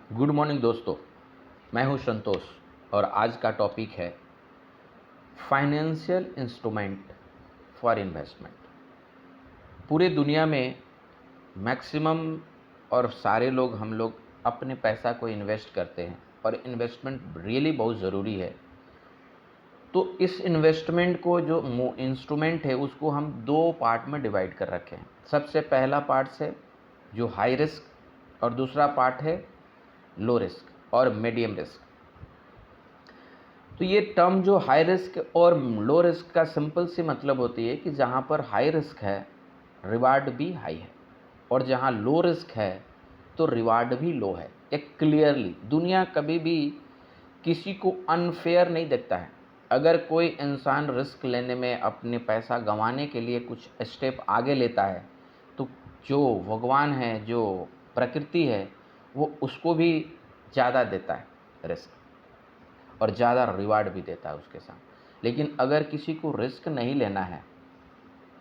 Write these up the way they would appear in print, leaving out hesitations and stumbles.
Good morning दोस्तों, मैं हूं संतोष और आज का टॉपिक है फाइनेंशियल इंस्ट्रूमेंट फॉर इन्वेस्टमेंट। पूरे दुनिया में मैक्सिमम और सारे लोग हम लोग अपने पैसा को इन्वेस्ट करते हैं और इन्वेस्टमेंट रियली बहुत ज़रूरी है। तो इस इन्वेस्टमेंट को जो इंस्ट्रूमेंट है उसको हम दो पार्ट में डिवाइड कर रखे हैं। सबसे पहला पार्ट है जो हाई रिस्क और दूसरा पार्ट है लो रिस्क और मीडियम रिस्क। तो ये टर्म जो हाई रिस्क और लो रिस्क का सिंपल सी मतलब होती है कि जहाँ पर हाई रिस्क है रिवार्ड भी हाई है और जहाँ लो रिस्क है तो रिवार्ड भी लो है। एक क्लियरली दुनिया कभी भी किसी को अनफेयर नहीं देखता है। अगर कोई इंसान रिस्क लेने में अपने पैसा गंवाने के लिए कुछ स्टेप आगे लेता है तो जो भगवान है, जो प्रकृति है, वो उसको भी ज़्यादा देता है रिस्क और ज़्यादा रिवार्ड भी देता है उसके साथ। लेकिन अगर किसी को रिस्क नहीं लेना है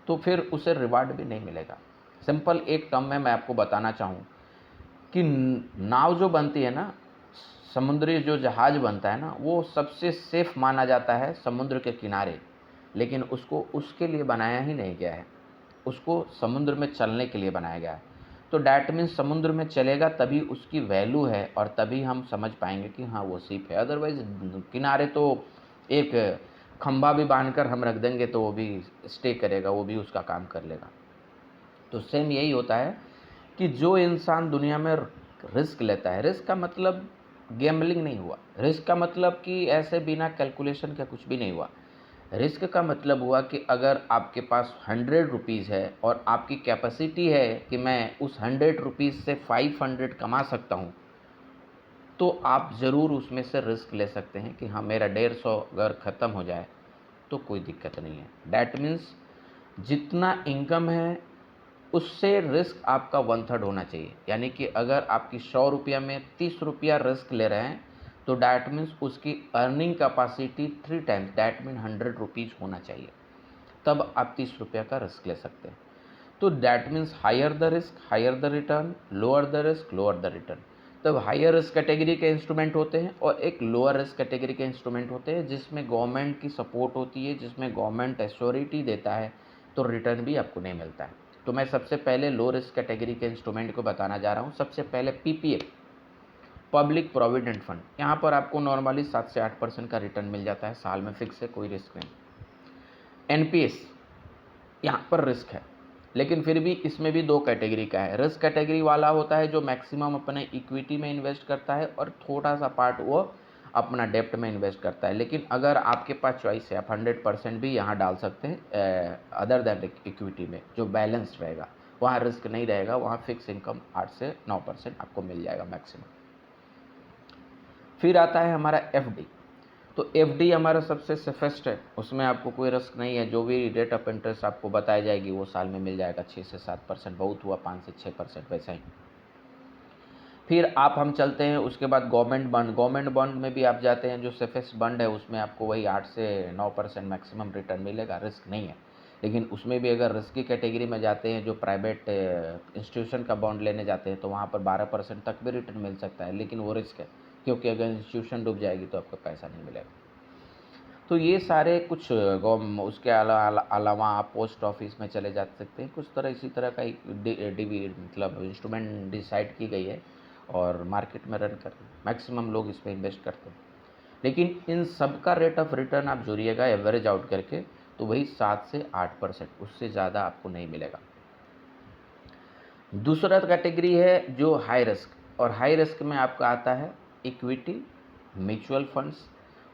तो फिर उसे रिवार्ड भी नहीं मिलेगा। सिंपल एक टर्म में मैं आपको बताना चाहूँ कि नाव जो बनती है ना, समुद्री जो जहाज बनता है ना, वो सबसे सेफ माना जाता है समुद्र के किनारे। लेकिन उसको उसके लिए बनाया ही नहीं गया है, उसको समुद्र में चलने के लिए बनाया गया है। तो डैट मीन्स समुद्र में चलेगा तभी उसकी वैल्यू है और तभी हम समझ पाएंगे कि हाँ वो शिप है। अदरवाइज किनारे तो एक खंभा भी बांधकर हम रख देंगे तो वो भी स्टे करेगा, वो भी उसका काम कर लेगा। तो सेम यही होता है कि जो इंसान दुनिया में रिस्क लेता है, रिस्क का मतलब गैम्बलिंग नहीं हुआ, रिस्क का मतलब कि ऐसे बिना कैलकुलेशन के कुछ भी नहीं हुआ। रिस्क का मतलब हुआ कि अगर आपके पास 100 रुपीज़ है और आपकी कैपेसिटी है कि मैं उस 100 रुपीज़ से 500 कमा सकता हूँ, तो आप ज़रूर उसमें से रिस्क ले सकते हैं कि हाँ मेरा 150 अगर ख़त्म हो जाए तो कोई दिक्कत नहीं है। डैट मीन्स जितना इनकम है उससे रिस्क आपका 1/3 होना चाहिए। यानी कि अगर आपकी 100 रुपया में 30 रुपया रिस्क ले रहे हैं तो डैट मीन्स उसकी earning capacity 3 times that mean 100 rupees होना चाहिए, तब आप 30 रुपया का रिस्क ले सकते हैं। तो that means higher the risk higher the return, lower the risk lower the return. तब हायर रिस्क कैटेगरी के इंस्ट्रूमेंट होते हैं और एक लोअर रिस्क कैटेगरी के इंस्ट्रूमेंट होते हैं जिसमें गवर्नमेंट की सपोर्ट होती है, जिसमें गवर्नमेंट एश्योरिटी देता है, तो रिटर्न भी आपको नहीं मिलता है। तो मैं सबसे पहले लो रिस्क कैटेगरी के इंस्ट्रूमेंट को बताना जा रहा हूँ। सबसे पहले पीपीएफ, पब्लिक प्रोविडेंट फंड। यहाँ पर आपको नॉर्मली 7 से 8% का रिटर्न मिल जाता है साल में, फिक्स है, कोई रिस्क नहीं। एनपीएस, यहाँ पर रिस्क है लेकिन फिर भी इसमें भी दो कैटेगरी का है। रिस्क कैटेगरी वाला होता है जो मैक्सिमम अपने इक्विटी में इन्वेस्ट करता है और थोड़ा सा पार्ट वो अपना डेप्ट में इन्वेस्ट करता है। लेकिन अगर आपके पास चॉइस है, आप 100% भी यहाँ डाल सकते हैं अदर दैन इक्विटी में, जो बैलेंस्ड रहेगा, वहाँ रिस्क नहीं रहेगा, वहाँ फिक्स इनकम 8 से 9% आपको मिल जाएगा मैक्सिमम। फिर आता है हमारा एफडी। तो एफडी हमारा सबसे सेफेस्ट है, उसमें आपको कोई रिस्क नहीं है। जो भी रेट ऑफ इंटरेस्ट आपको बताई जाएगी वो साल में मिल जाएगा 6 से 7%, बहुत हुआ 5 से 6%, वैसा ही। फिर आप हम चलते हैं उसके बाद गवर्नमेंट बॉन्ड। गवर्नमेंट बॉन्ड में भी आप जाते हैं, जो सेफेस्ट बॉन्ड है उसमें आपको वही 8 से 9% मैक्सिमम रिटर्न मिलेगा, रिस्क नहीं है। लेकिन उसमें भी अगर रिस्क की कैटेगरी में जाते हैं, जो प्राइवेट इंस्टीट्यूशन का बॉन्ड लेने जाते हैं, तो वहाँ पर 12% तक भी रिटर्न मिल सकता है, लेकिन वो रिस्क है, क्योंकि अगर इंस्टीट्यूशन डूब जाएगी तो आपका पैसा नहीं मिलेगा। तो ये सारे कुछ उसके अलावा आप पोस्ट ऑफिस में चले जा सकते हैं। कुछ तरह इसी तरह का एक मतलब इंस्ट्रूमेंट डिसाइड की गई है और मार्केट में रन कर मैक्सिमम लोग इसमें इन्वेस्ट करते हैं। लेकिन इन सब का रेट ऑफ रिटर्न आप जोड़िएगा एवरेज आउट करके तो वही 7 से 8%, उससे ज़्यादा आपको नहीं मिलेगा। दूसरा कैटेगरी है जो हाई रिस्क, और हाई रिस्क में आपका आता है इक्विटी, म्यूचुअल फंड्स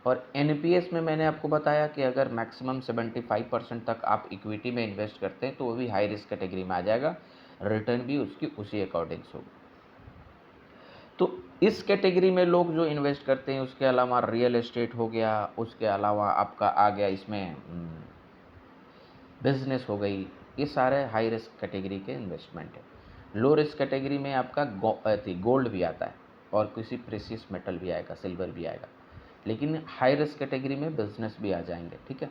और एनपीएस में मैंने आपको बताया कि अगर मैक्सिमम 75% तक आप इक्विटी में इन्वेस्ट करते हैं तो वो भी हाई रिस्क कैटेगरी में आ जाएगा, रिटर्न भी उसकी उसी अकॉर्डिंग्स होगी। तो इस कैटेगरी में लोग जो इन्वेस्ट करते हैं, उसके अलावा रियल एस्टेट हो गया, उसके अलावा आपका आ गया इसमें बिजनेस हो गई, ये सारे हाई रिस्क कैटेगरी के इन्वेस्टमेंट है। लो रिस्क कैटेगरी में आपका गोल्ड भी आता है और किसी प्रेशियस मेटल भी आएगा, सिल्वर भी आएगा। लेकिन हाई रिस्क कैटेगरी में बिजनेस भी आ जाएंगे, ठीक है।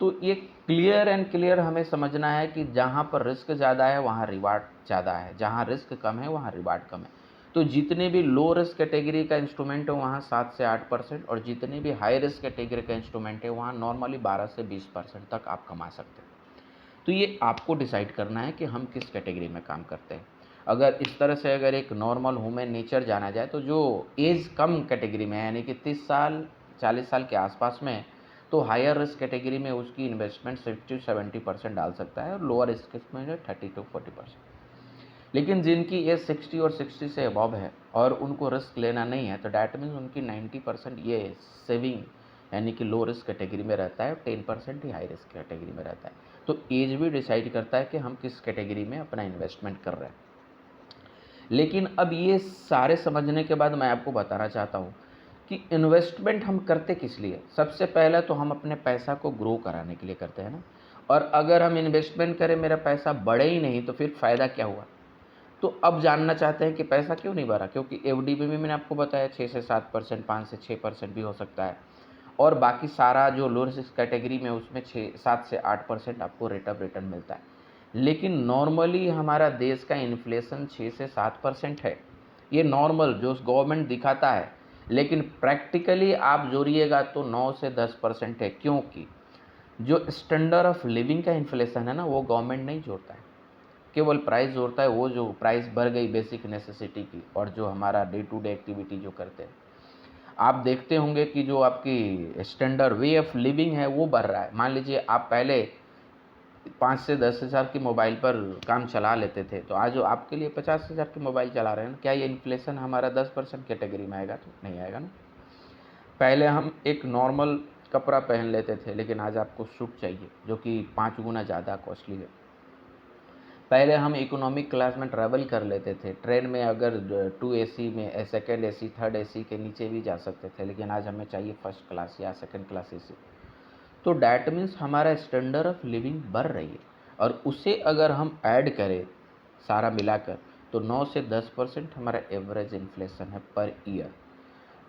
तो ये क्लियर एंड क्लियर हमें समझना है कि जहाँ पर रिस्क ज़्यादा है वहाँ रिवार्ड ज़्यादा है, जहाँ रिस्क कम है वहाँ रिवार्ड कम है। तो जितने भी लो रिस्क कैटेगरी का इंस्ट्रूमेंट है वहाँ 7 से 8% और जितने भी हाई रिस्क कैटेगरी का इंस्ट्रूमेंट है वहाँ नॉर्मली 12 से 20% तक आप कमा सकते हैं। तो ये आपको डिसाइड करना है कि हम किस कैटेगरी में काम करते हैं। अगर इस तरह से अगर एक नॉर्मल ह्यूमन नेचर जाना जाए तो जो एज कम कैटेगरी में है यानी कि 30 साल 40 साल के आसपास में है, तो हायर रिस्क कैटेगरी में उसकी इन्वेस्टमेंट 60-70% डाल सकता है और लोअर रिस्क में 30-40%। लेकिन जिनकी एज 60 और 60 से अबव है और उनको रिस्क लेना नहीं है, तो डैट मीन्स उनकी 90% ये सेविंग यानी कि लो रिस्क कैटेगरी में रहता है, 10% ही हाई रिस्क कैटेगरी में रहता है। तो एज भी डिसाइड करता है कि हम किस कैटेगरी में अपना इन्वेस्टमेंट कर रहे हैं। लेकिन अब ये सारे समझने के बाद मैं आपको बताना चाहता हूँ कि इन्वेस्टमेंट हम करते किस लिए। सबसे पहले तो हम अपने पैसा को ग्रो कराने के लिए करते हैं ना, और अगर हम इन्वेस्टमेंट करें मेरा पैसा बढ़े ही नहीं तो फिर फ़ायदा क्या हुआ। तो अब जानना चाहते हैं कि पैसा क्यों नहीं बढ़ा, क्योंकि एफडी में भी मैंने आपको बताया 6 से 7%, 5 से 6% भी हो सकता है, और बाकी सारा जो लो रिस्क कैटेगरी में उसमें 7 से 8% आपको रेट ऑफ रिटर्न मिलता है। लेकिन नॉर्मली हमारा देश का इन्फ्लेशन 6 से 7% है, ये नॉर्मल जो गवर्नमेंट दिखाता है, लेकिन प्रैक्टिकली आप जोड़िएगा तो 9 से 10% है, क्योंकि जो स्टैंडर्ड ऑफ लिविंग का इन्फ्लेशन है ना वो गवर्नमेंट नहीं जोड़ता है, केवल प्राइस जोड़ता है वो जो प्राइस बढ़ गई बेसिक नेसेसिटी की और जो हमारा डे टू डे एक्टिविटी जो करते हैं। आप देखते होंगे कि जो आपकी स्टैंडर्ड वे ऑफ लिविंग है वो बढ़ रहा है। मान लीजिए आप पहले 5 से 10 हज़ार की मोबाइल पर काम चला लेते थे, तो आज जो आपके लिए 50 हज़ार की मोबाइल चला रहे हैं ना, क्या ये इन्फ्लेशन हमारा 10% कैटेगरी में आएगा? तो नहीं आएगा ना। पहले हम एक नॉर्मल कपड़ा पहन लेते थे, लेकिन आज आपको सूट चाहिए जो कि 5 गुना ज़्यादा कॉस्टली है। पहले हम इकोनॉमिक क्लास में ट्रैवल कर लेते थे, ट्रेन में अगर 2 एसी में सेकंड एसी थर्ड एसी के नीचे भी जा सकते थे, लेकिन आज हमें चाहिए फर्स्ट क्लास या सेकंड क्लास एसी। तो डैट मीन्स हमारा स्टैंडर्ड ऑफ लिविंग बढ़ रही है, और उसे अगर हम ऐड करें सारा मिलाकर तो 9 से 10% हमारा एवरेज इन्फ्लेशन है पर ईयर।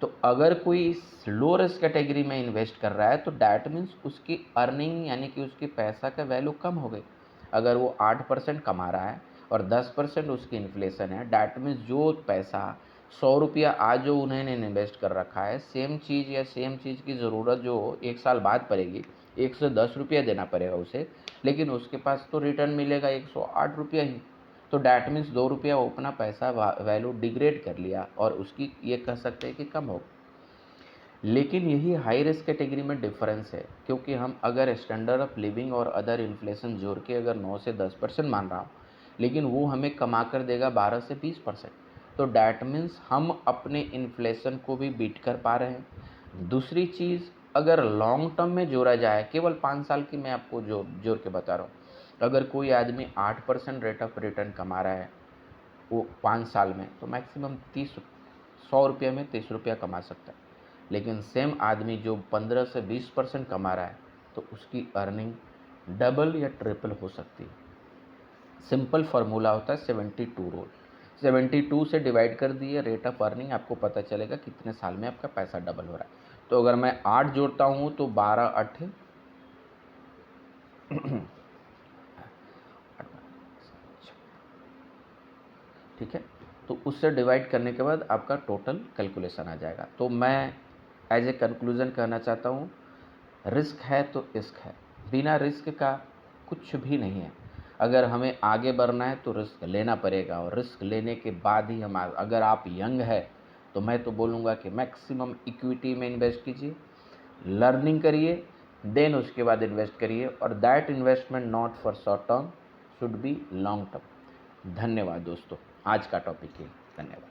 तो अगर कोई लो रिस्क कैटेगरी में इन्वेस्ट कर रहा है तो डैट मीन्स उसकी अर्निंग यानी कि उसकी पैसा का वैल्यू कम हो गई। अगर वो 8% कमा रहा है और 10% उसकी इन्फ्लेशन है, डैट मीन्स जो पैसा 100 रुपया आज जो उन्होंने इन्वेस्ट कर रखा है, सेम चीज़ या सेम चीज़ की ज़रूरत जो 1 साल बाद पड़ेगी 110 रुपया देना पड़ेगा उसे, लेकिन उसके पास तो रिटर्न मिलेगा 108 रुपया ही। तो डैट मीन्स 2 रुपया वो अपना पैसा वैल्यू डिग्रेड कर लिया और उसकी ये कह सकते हैं कि कम हो। लेकिन यही हाई रिस्क कैटेगरी में डिफरेंस है, क्योंकि हम अगर स्टैंडर्ड ऑफ लिविंग और अदर इन्फ्लेशन जोड़ के अगर 9 से 10% मान रहा हूँ, लेकिन वो हमें कमा कर देगा 12 से 20%। तो डैट मीन्स हम अपने इन्फ्लेशन को भी बीट कर पा रहे हैं। दूसरी चीज़, अगर लॉन्ग टर्म में जोड़ा जाए, केवल 5 साल की मैं आपको जो जोड़ के बता रहा हूँ, अगर कोई आदमी 8% रेट ऑफ रिटर्न कमा रहा है वो 5 साल में, तो मैक्सिमम 100 रुपये में 30 रुपया कमा सकता है। लेकिन सेम आदमी जो 15 से 20% कमा रहा है तो उसकी अर्निंग डबल या ट्रिपल हो सकती है। सिंपल फार्मूला होता है 72 रूल। 72 से डिवाइड कर दिए रेट ऑफ अर्निंग, आपको पता चलेगा कितने साल में आपका पैसा डबल हो रहा है। तो अगर मैं 8 जोड़ता हूँ तो 12 8 ठीक है, तो उससे डिवाइड करने के बाद आपका टोटल कैलकुलेशन आ जाएगा। तो मैं एज ए कंक्लूज़न कहना चाहता हूँ, रिस्क है तो इश्क है, बिना रिस्क का कुछ भी नहीं है। अगर हमें आगे बढ़ना है तो रिस्क लेना पड़ेगा, और रिस्क लेने के बाद ही हम अगर आप यंग है तो मैं तो बोलूँगा कि मैक्सिमम इक्विटी में इन्वेस्ट कीजिए, लर्निंग करिए, देन उसके बाद इन्वेस्ट करिए, और that investment not for short term, should be long term. धन्यवाद दोस्तों, आज का टॉपिक है, धन्यवाद।